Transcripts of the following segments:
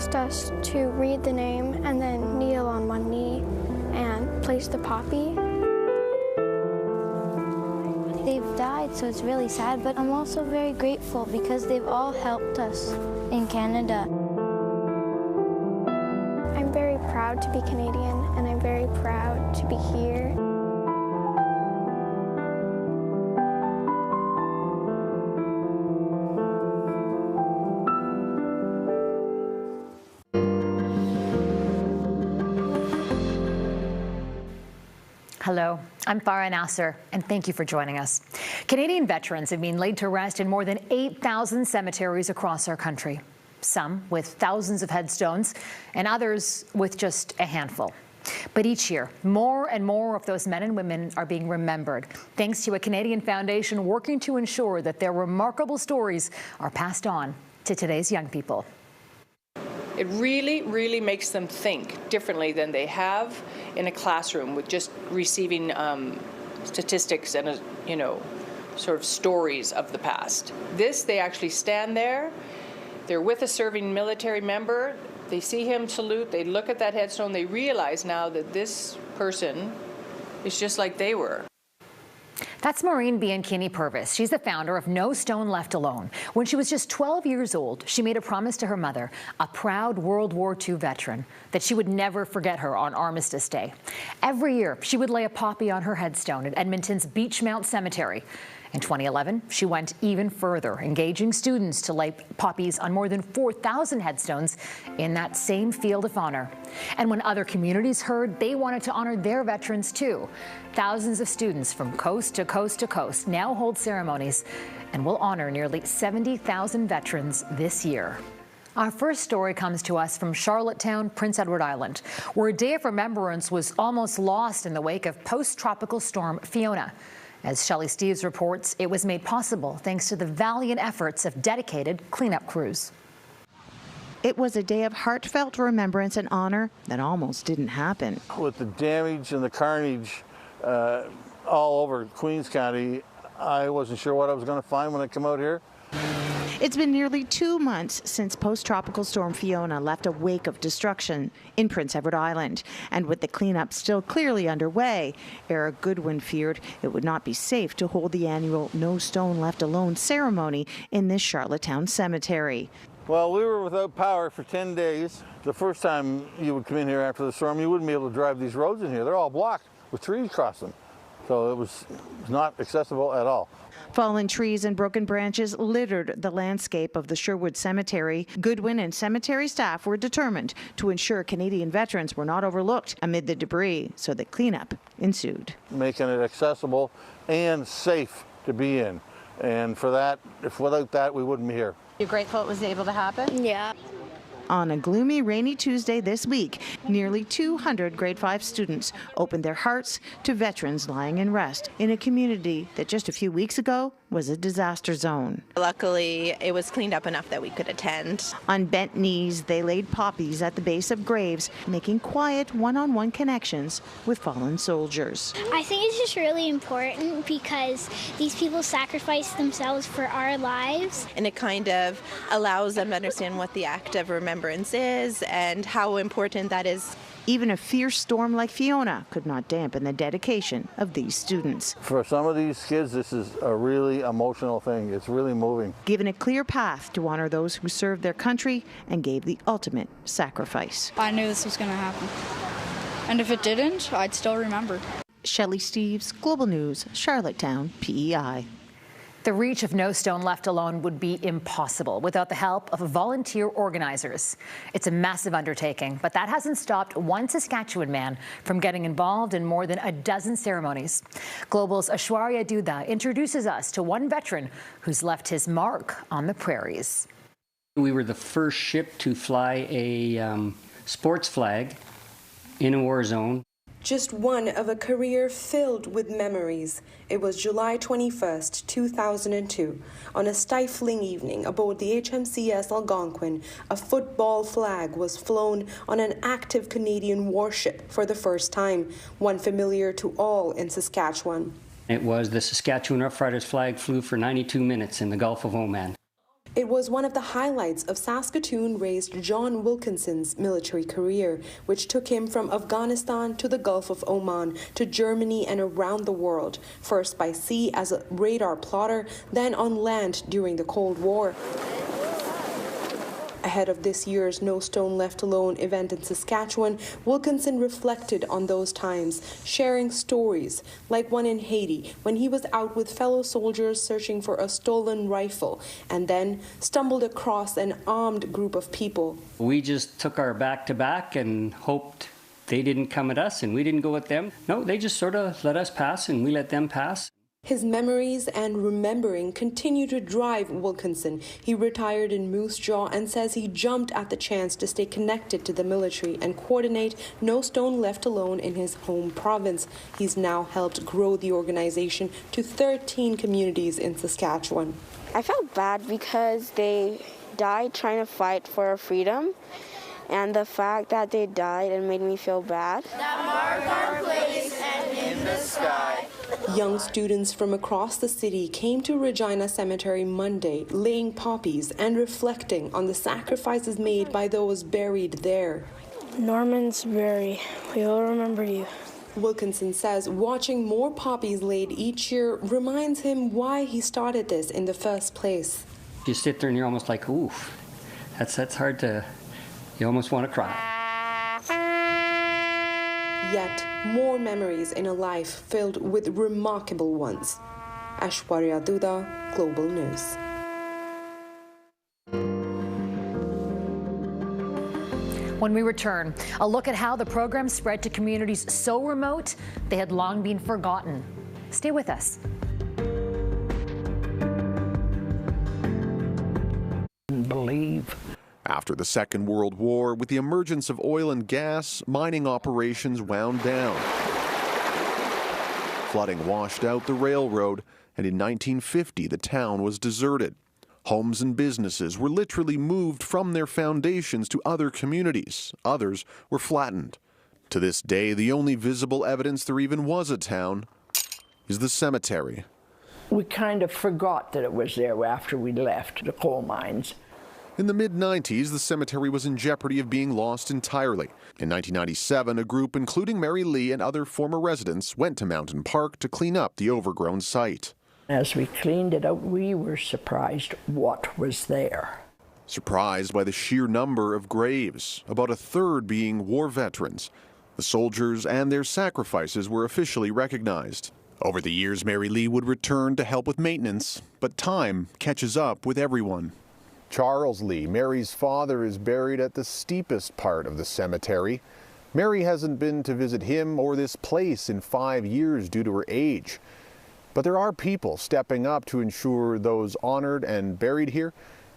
asked us to read the name and then kneel on one knee and place the poppy. They've died, so it's really sad, but I'm also very grateful because they've all helped us in Canada. I'm very proud to be Canadian, and I'm very proud to be here. Hello, I'm Farah Nasser, and thank you for joining us. Canadian veterans have been laid to rest in more than 8,000 cemeteries across our country, some with thousands of headstones and others with just a handful. But each year, more and more of those men and women are being remembered, thanks to a Canadian foundation working to ensure that their remarkable stories are passed on to today's young people. It really, really makes them think differently than they have in a classroom with just receiving statistics and, sort of stories of the past. They actually stand there, they're with a serving military member, they see him salute, they look at that headstone, they realize now that this person is just like they were. That's Maureen Bianchini-Purvis. She's the founder of No Stone Left Alone. When she was just 12 years old, she made a promise to her mother, a proud World War II veteran, that she would never forget her on Armistice Day. Every year, she would lay a poppy on her headstone at Edmonton's Beachmount Cemetery. In 2011, she went even further, engaging students to lay poppies on more than 4,000 headstones in that same field of honor. And when other communities heard they wanted to honor their veterans too, thousands of students from coast to coast to coast now hold ceremonies and will honor nearly 70,000 veterans this year. Our first story comes to us from Charlottetown, Prince Edward Island, where a day of remembrance was almost lost in the wake of post-tropical storm Fiona. As Shelley Steeves reports, it was made possible thanks to the valiant efforts of dedicated cleanup crews. It was a day of heartfelt remembrance and honor that almost didn't happen. With the damage and the carnage all over Queens County, I wasn't sure what I was going to find when I come out here. It's been nearly 2 months since post-tropical storm Fiona left a wake of destruction in Prince Edward Island. And with the cleanup still clearly underway, Eric Goodwin feared it would not be safe to hold the annual No Stone Left Alone ceremony in this Charlottetown cemetery. Well, we were without power for 10 days. The first time you would come in here after the storm, you wouldn't be able to drive these roads in here. They're all blocked with trees across them. So it was not accessible at all. Fallen trees and broken branches littered the landscape of the Sherwood Cemetery. Goodwin and cemetery staff were determined to ensure Canadian veterans were not overlooked amid the debris, so the cleanup ensued. Making it accessible and safe to be in. And for that, if without that, we wouldn't be here. You're grateful it was able to happen? Yeah. On a gloomy, rainy Tuesday this week, nearly 200 grade 5 students opened their hearts to veterans lying in rest in a community that just a few weeks ago was a disaster zone. Luckily, it was cleaned up enough that we could attend. On bent knees, they laid poppies at the base of graves, making quiet one-on-one connections with fallen soldiers. I think it's just really important because these people sacrificed themselves for our lives. And it kind of allows them to understand what the act of remembrance is and how important that is. Even a fierce storm like Fiona could not dampen the dedication of these students. For some of these kids, this is a really emotional thing. It's really moving. Given a clear path to honor those who served their country and gave the ultimate sacrifice. I knew this was going to happen. And if it didn't, I'd still remember. Shelley Steeves, Global News, Charlottetown, PEI. The reach of No Stone Left Alone would be impossible without the help of volunteer organizers. It's a massive undertaking, but that hasn't stopped one Saskatchewan man from getting involved in more than a dozen ceremonies. Global's Ashwarya Dudha introduces us to one veteran who's left his mark on the prairies. We were the first ship to fly a sports flag in a war zone. Just one of a career filled with memories. It was July 21st, 2002. On a stifling evening aboard the HMCS Algonquin, a football flag was flown on an active Canadian warship for the first time, one familiar to all in Saskatchewan. It was the Saskatchewan Rough Riders flag flew for 92 minutes in the Gulf of Oman. It was one of the highlights of Saskatoon-raised John Wilkinson's military career, which took him from Afghanistan to the Gulf of Oman to Germany and around the world, first by sea as a radar plotter, then on land during the Cold War. Ahead of this year's No Stone Left Alone event in Saskatchewan, Wilkinson reflected on those times, sharing stories, like one in Haiti, when he was out with fellow soldiers searching for a stolen rifle, and then stumbled across an armed group of people. We just took our back to back and hoped they didn't come at us and we didn't go at them. No, they just sort of let us pass and we let them pass. His memories and remembering continue to drive Wilkinson. He retired in Moose Jaw and says he jumped at the chance to stay connected to the military and coordinate No Stone Left Alone in his home province. He's now helped grow the organization to 13 communities in Saskatchewan. I felt bad because they died trying to fight for our freedom, and the fact that they died, it made me feel bad. That mark our place and in the sky. Young students from across the city came to Regina Cemetery Monday, laying poppies and reflecting on the sacrifices made by those buried there. Normansbury, we will remember you. Wilkinson says watching more poppies laid each year reminds him why he started this in the first place. You sit there and you're almost like, ooh, that's hard to, you almost want to cry. Yet, more memories in a life filled with remarkable ones. Aishwarya Duda, Global News. When we return, a look at how the program spread to communities so remote they had long been forgotten. Stay with us. Believe. After the Second World War, with the emergence of oil and gas, mining operations wound down. Flooding washed out the railroad, and in 1950 the town was deserted. Homes and businesses were literally moved from their foundations to other communities. Others were flattened. To this day, the only visible evidence there even was a town is the cemetery. We kind of forgot that it was there after we left the coal mines. In the mid-90s, the cemetery was in jeopardy of being lost entirely. In 1997, a group including Mary Lee and other former residents went to Mountain Park to clean up the overgrown site. As we cleaned it out, we were surprised what was there. Surprised by the sheer number of graves, about a third being war veterans. The soldiers and their sacrifices were officially recognized. Over the years, Mary Lee would return to help with maintenance, but time catches up with everyone. Charles Lee, Mary's father, is buried at the steepest part of the cemetery. Mary hasn't been to visit him or this place in 5 years due to her age. But there are people stepping up to ensure those honored and buried here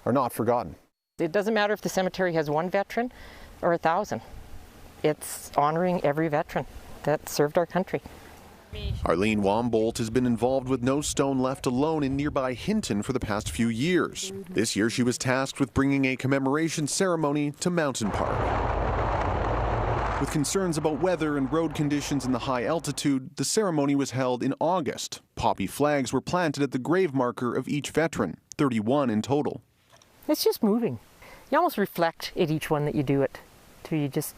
are not forgotten. It doesn't matter if the cemetery has one veteran or 1,000. It's honoring every veteran that served our country. Arlene Wombolt has been involved with No Stone Left Alone in nearby Hinton for the past few years. This year she was tasked with bringing a commemoration ceremony to Mountain Park. With concerns about weather and road conditions in the high altitude, the ceremony was held in August. Poppy flags were planted at the grave marker of each veteran, 31 in total. It's just moving. You almost reflect at each one that you do it. You just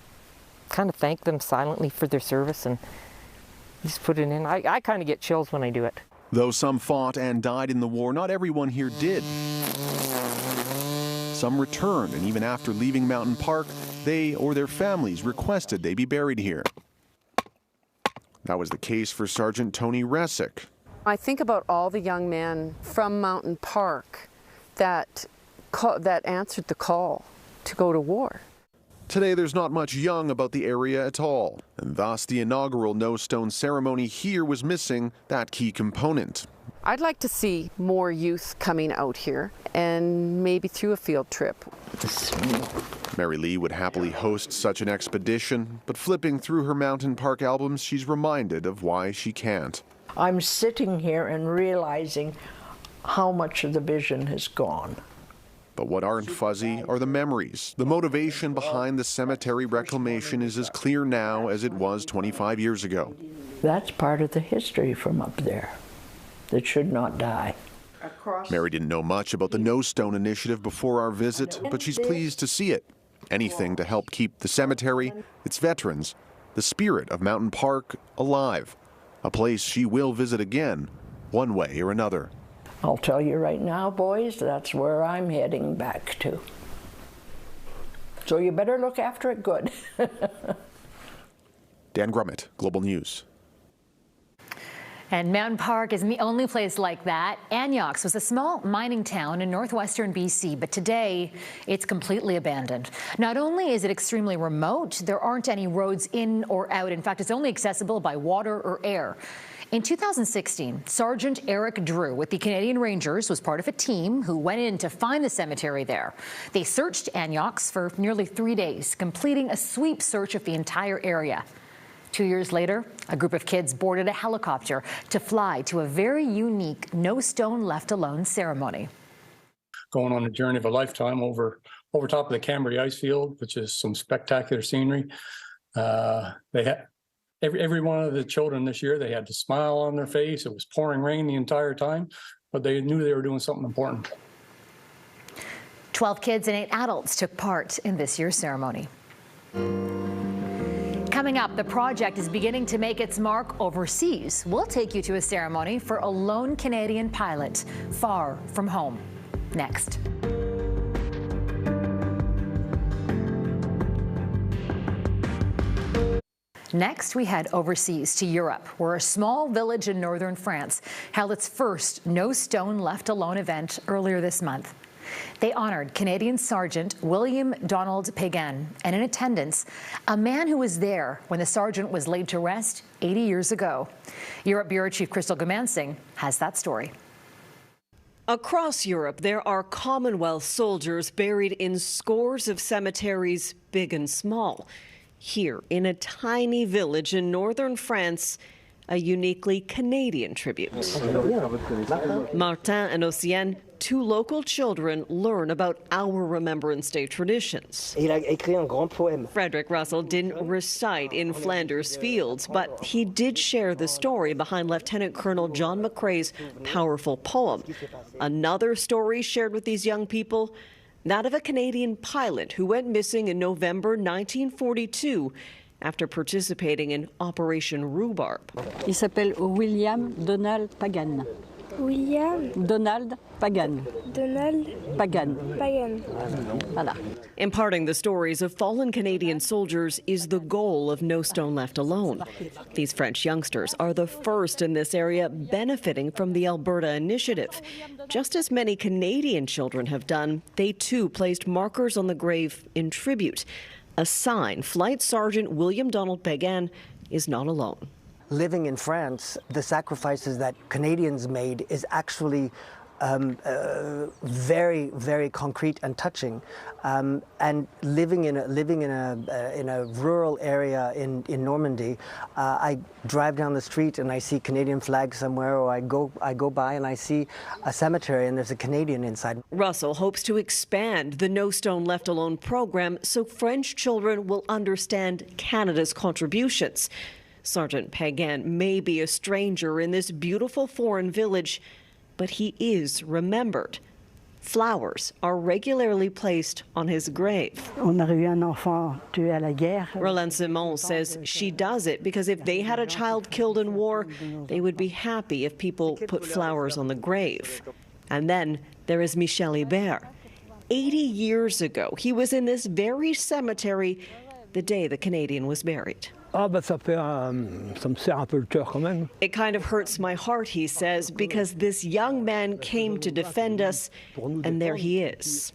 kind of thank them silently for their service and just put it in. I kind of get chills when I do it. Though some fought and died in the war, not everyone here did. Some returned, and even after leaving Mountain Park, they or their families requested they be buried here. That was the case for Sergeant Tony Resick. I think about all the young men from Mountain Park that answered the call to go to war. Today there's not much young about the area at all, and thus the inaugural No Stone ceremony here was missing that key component. I'd like to see more youth coming out here, and maybe through a field trip. Mary Lee would happily host such an expedition, but flipping through her Mountain Park albums, she's reminded of why she can't. I'm sitting here and realizing how much of the vision has gone. But what aren't fuzzy are the memories. The motivation behind the cemetery reclamation is as clear now as it was 25 years ago. That's part of the history from up there that should not die. Mary didn't know much about the No Stone initiative before our visit, but she's pleased to see it. Anything to help keep the cemetery, its veterans, the spirit of Mountain Park alive. A place she will visit again, one way or another. I'll tell you right now, boys, that's where I'm heading back to. So you better look after it good. Dan Grummett, Global News. And Mountain Park isn't the only place like that. Anyox was a small mining town in northwestern BC, but today it's completely abandoned. Not only is it extremely remote, there aren't any roads in or out. In fact, it's only accessible by water or air. In 2016, Sergeant Eric Drew with the Canadian Rangers was part of a team who went in to find the cemetery there. They searched Anyox for nearly 3 days, completing a sweep search of the entire area. 2 years later, a group of kids boarded a helicopter to fly to a very unique No Stone Left Alone ceremony. Going on a journey of a lifetime over top of the Cambrai ice field, which is some spectacular scenery. They had every one of the children this year, they had a smile on their face. It was pouring rain the entire time, but they knew they were doing something important. 12 kids and 8 adults took part in this year's ceremony. Coming up, the project is beginning to make its mark overseas. We'll take you to a ceremony for a lone Canadian pilot far from home. Next. Next, we head overseas to Europe, where a small village in northern France held its first No Stone Left Alone event earlier this month. They honored Canadian Sergeant William Donald Pagan, and in attendance, a man who was there when the sergeant was laid to rest 80 years ago. Europe Bureau Chief Crystal Gamansing has that story. Across Europe, there are Commonwealth soldiers buried in scores of cemeteries, big and small. Here, in a tiny village in northern France, a uniquely Canadian tribute. Martin and Océane, 2 local children, learn about our Remembrance Day traditions. Frederick Russell didn't recite in Flanders Fields, but he did share the story behind Lieutenant Colonel John McCrae's powerful poem. Another story shared with these young people, that of a Canadian pilot who went missing in November 1942 after participating in Operation Rhubarb. Il s'appelle William Donald Pagan. William Donald Pagan. Donald Pagan. Pagan. Voilà. Imparting the stories of fallen Canadian soldiers is the goal of No Stone Left Alone. These French youngsters are the first in this area benefiting from the Alberta initiative. Just as many Canadian children have done, they too placed markers on the grave in tribute. A sign Flight Sergeant William Donald Pagan is not alone. Living in France, the sacrifices that Canadians made is actually very, very concrete and touching. And living in a rural area in Normandy, I drive down the street and I see Canadian flags somewhere, or I go by and I see a cemetery and there's a Canadian inside. Russell hopes to expand the No Stone Left Alone program so French children will understand Canada's contributions. Sergeant Pagan may be a stranger in this beautiful foreign village, but he is remembered. Flowers are regularly placed on his grave. Roland Simon says she does it because if they had a child killed in war, they would be happy if people put flowers on the grave. And then there is Michel Hébert. 80 years ago, he was in this very cemetery the day the Canadian was buried. It kind of hurts my heart, he says, because this young man came to defend us, and there he is.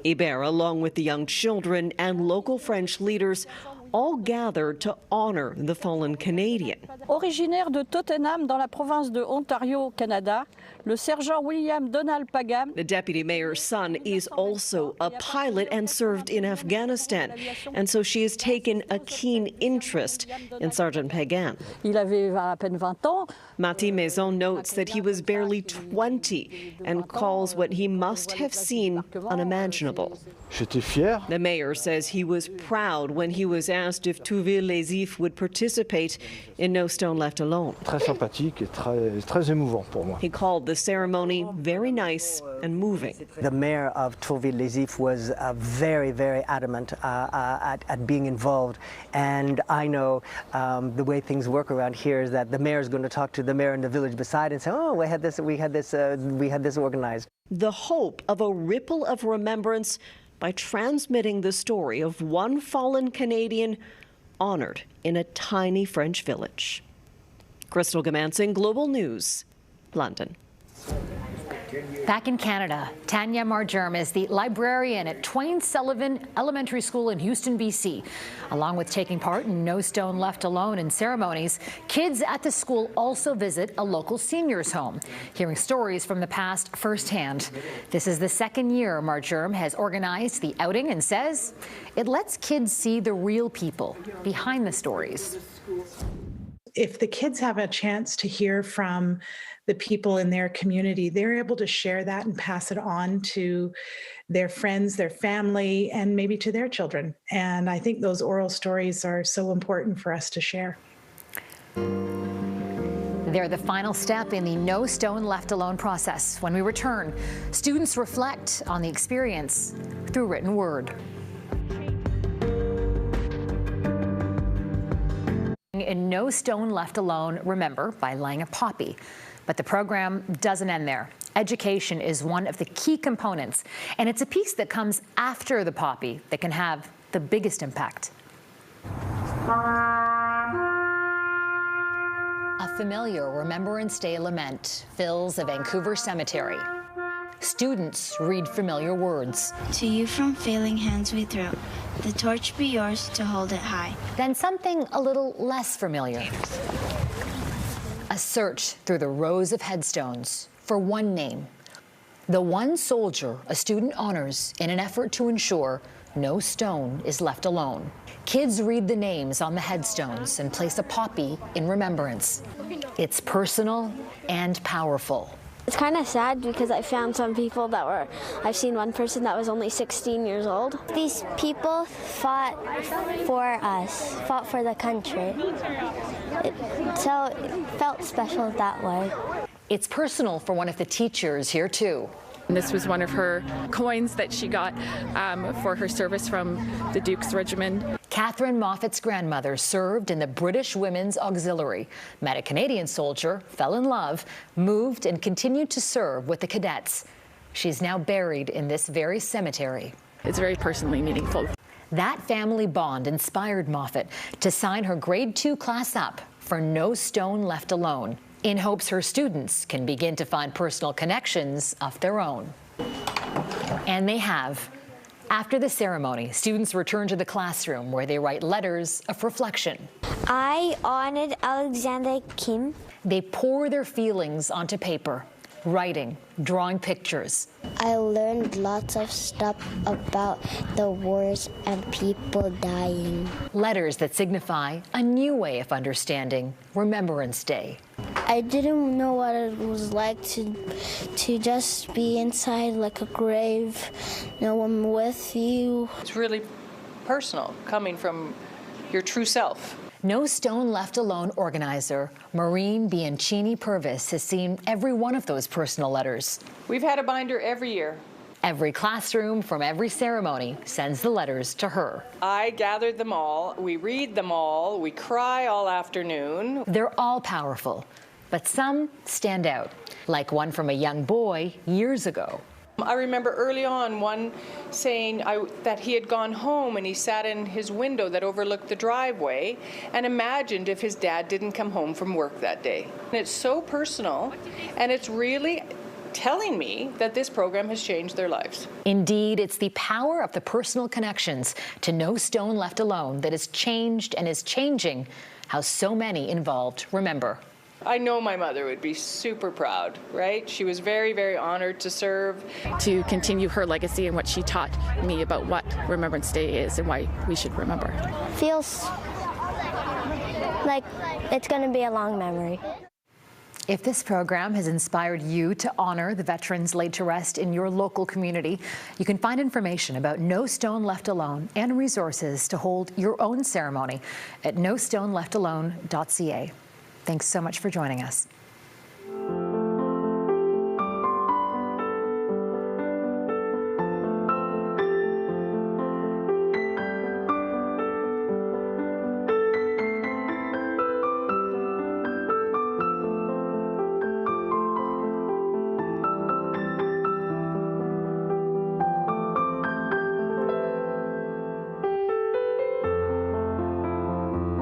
Hébert, along with the young children and local French leaders, all gathered to honor the fallen Canadian. Originaire de Tottenham dans la province de Ontario, Canada, le sergent William Donald Pagan. The deputy mayor's son is also a pilot and served in Afghanistan, and so she has taken a keen interest in Sergeant Pagan. Il avait à peine 20 ans. Mati Maison notes that he was barely 20 and calls what he must have seen unimaginable. The mayor says he was proud when he was asked if Touville-les-Ifs would participate in No Stone Left Alone. Très sympathique et très émouvant pour moi. He called the ceremony very nice and moving. The mayor of Trouville-les-Ifs was very, very adamant at being involved. And I know the way things work around here is that the mayor is going to talk to the mayor in the village beside and say, oh, we had this organized. The hope of a ripple of remembrance by transmitting the story of one fallen Canadian honored in a tiny French village. Crystal Gamansing, Global News, London. Back in Canada, Tanya Margerm is the librarian at Twain Sullivan Elementary School in Houston, BC. Along with taking part in No Stone Left Alone and ceremonies, kids at the school also visit a local seniors' home, hearing stories from the past firsthand. This is the second year Margerm has organized the outing and says it lets kids see the real people behind the stories. If the kids have a chance to hear from the people in their community, they're able to share that and pass it on to their friends, their family, and maybe to their children. And I think those oral stories are so important for us to share. They're the final step in the No Stone Left Alone process. When we return, students reflect on the experience through written word. In No Stone Left Alone, remember, by laying a poppy. But the program doesn't end there. Education is one of the key components, and it's a piece that comes after the poppy that can have the biggest impact. A familiar Remembrance Day lament fills a Vancouver cemetery. Students read familiar words. To you from failing hands we throw, the torch be yours to hold it high. Then something a little less familiar. A search through the rows of headstones for one name. The one soldier a student honors in an effort to ensure no stone is left alone. Kids read the names on the headstones and place a poppy in remembrance. It's personal and powerful. It's kind of sad because I found some people that were, I've seen one person that was only 16 years old. These people fought for us, fought for the country. So it felt special that way. It's personal for one of the teachers here too. This was one of her coins that she got for her service from the Duke's Regiment. Catherine Moffat's grandmother served in the British Women's Auxiliary, met a Canadian soldier, fell in love, moved and continued to serve with the cadets. She's now buried in this very cemetery. It's very personally meaningful. That family bond inspired Moffat to sign her grade 2 class up for No Stone Left Alone, in hopes her students can begin to find personal connections of their own. And they have. After the ceremony, students return to the classroom where they write letters of reflection. I honored Alexander Kim. They pour their feelings onto paper, writing, drawing pictures. I learned lots of stuff about the wars and people dying. Letters that signify a new way of understanding Remembrance Day. I didn't know what it was like to just be inside like a grave, no one with you. It's really personal, coming from your true self. No Stone Left Alone organizer Maureen Bianchini-Purvis has seen every one of those personal letters. We've had a binder every year. Every classroom from every ceremony sends the letters to her. I gathered them all, we read them all, we cry all afternoon. They're all powerful, but some stand out, like one from a young boy years ago. I remember early on one saying that he had gone home and he sat in his window that overlooked the driveway and imagined if his dad didn't come home from work that day. And it's so personal, and it's really telling me that this program has changed their lives. Indeed, it's the power of the personal connections to No Stone Left Alone that has changed and is changing how so many involved remember. I know my mother would be super proud, right? She was very, very honored to serve. To continue her legacy and what she taught me about what Remembrance Day is and why we should remember. Feels like it's going to be a long memory. If this program has inspired you to honor the veterans laid to rest in your local community, you can find information about No Stone Left Alone and resources to hold your own ceremony at nostoneleftalone.ca. Thanks so much for joining us.